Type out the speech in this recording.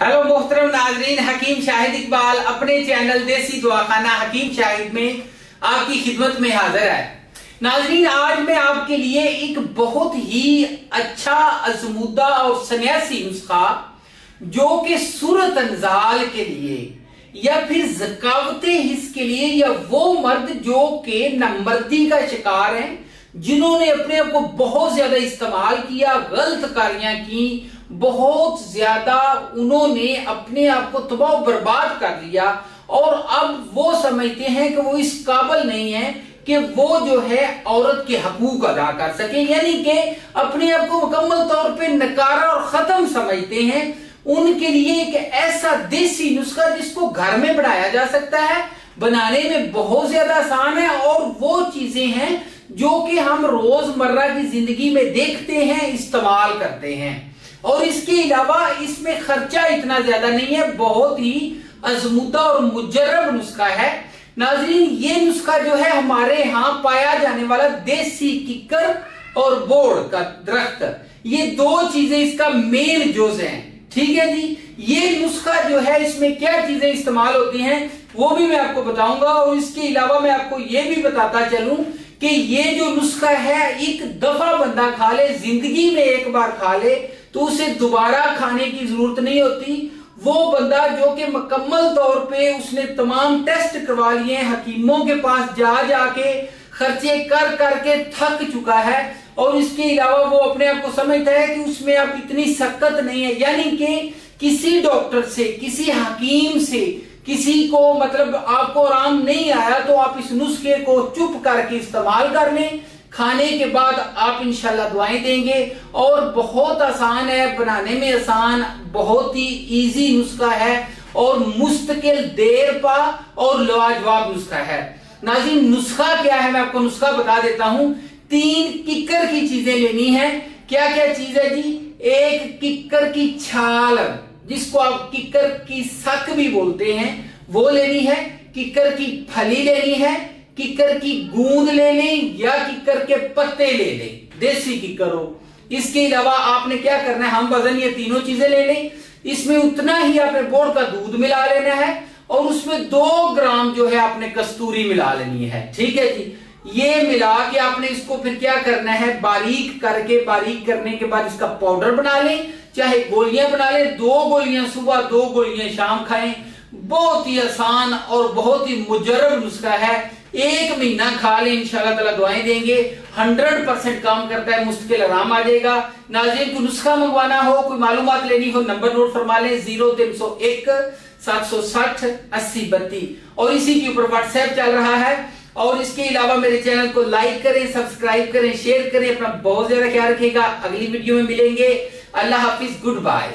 Hello मोहतरम नाजरीन, हकीम शाहिद इकबाल अपने चैनल देसी दवाखाना हकीम शाहिद में आपकी खिदमत में हाजिर है। नाजरीन, आज मैं आपके लिए एक बहुत ही अच्छा आजमूदा और सन्यासी नुस्खा जो कि सूरत अंजाल के लिए या फिर ज़कावते हिस्स के लिए या वो मर्द जो कि नंबर्दी का शिकार हैं, जिन्होंने अपने आप को बहुत ज्यादा इस्तेमाल किया, गलत कार्यां की, बहुत ज्यादा उन्होंने अपने आप को तबाह बर्बाद कर लिया और अब वो समझते हैं कि वो इस काबिल नहीं है कि वो जो है औरत के हकूक अदा कर सके, यानी कि अपने आप को मुकम्मल तौर पे नकारा और खत्म समझते हैं। उनके लिए एक ऐसा देसी नुस्खा जिसको घर में बनाया जा सकता है, बनाने में बहुत ज्यादा आसान है और वो चीजें हैं जो कि हम रोजमर्रा की जिंदगी में देखते हैं, इस्तेमाल करते हैं। और इसके अलावा इसमें खर्चा इतना ज्यादा नहीं है, बहुत ही आजमूदा और मुजर्रब नुस्खा है। नाजरीन, ये नुस्खा जो है हमारे यहाँ पाया जाने वाला देसी किक्कर और बोड़ का दरख्त, ये दो चीजें इसका मेन जोज है। ठीक है जी, ये नुस्खा जो है इसमें क्या चीजें इस्तेमाल होती हैं वो भी मैं आपको बताऊंगा और इसके अलावा मैं आपको ये भी बताता चलूं कि ये जो नुस्खा है एक दफा बंदा खा ले, जिंदगी में एक बार खा ले तो उसे दोबारा खाने की जरूरत नहीं होती। वो बंदा जो कि मुकम्मल तौर पे उसने तमाम टेस्ट करवा लिए, हकीमों के पास जा जाके खर्चे कर करके थक चुका है और इसके अलावा वो अपने आप को समझता है कि उसमें अब इतनी शक्कत नहीं है, यानी कि किसी डॉक्टर से, किसी हकीम से किसी को मतलब आपको आराम नहीं आया तो आप इस नुस्खे को चुप करके इस्तेमाल कर लें। खाने के बाद आप इंशाल्लाह दुआएं देंगे और बहुत आसान है, बनाने में आसान, बहुत ही इजी नुस्खा है और मुस्तकिल देर पा और लाजवाब नुस्खा है। नाज़रीन, नुस्खा क्या है मैं आपको नुस्खा बता देता हूं। 3 किक्कर की चीजें लेनी है। क्या क्या चीज है जी? एक किक्कर की छाल, जिसको आप किक्कर की सक भी बोलते हैं, वो लेनी है। किक्कर की फली लेनी है, किक्कर की गूंद ले लें या किक्कर के पत्ते ले लें, देसी किक्कर हो। इसके अलावा आपने क्या करना है, हम वजन ये तीनों चीजें ले लें। इसमें उतना ही आपने बोड़ का दूध मिला लेना है और उसमें 2 ग्राम जो है आपने कस्तूरी मिला लेनी है। ठीक है जी, ये मिला के आपने इसको फिर क्या करना है, बारीक करके, बारीक करने के बाद इसका पाउडर बना लें, चाहे गोलियां बना लें। 2 गोलियां सुबह, 2 गोलियां शाम खाएं। बहुत ही आसान और बहुत ही मुजर्रब नुस्खा है। 1 महीना खा ले, इंशाल्लाह ताला दुआएं देंगे। 100% काम करता है, मुश्किल आराम आ जाएगा। नाज़रीन, को नुस्खा मंगवाना हो, कोई मालूमात लेनी हो, नंबर नोट फरमा लें 0301 760 80 32 और इसी के ऊपर व्हाट्सएप चल रहा है। और इसके अलावा मेरे चैनल को लाइक करें, सब्सक्राइब करें, शेयर करें। अपना बहुत ज्यादा ख्याल रखिएगा। अगली वीडियो में मिलेंगे। अल्लाह हाफिज, गुड बाय।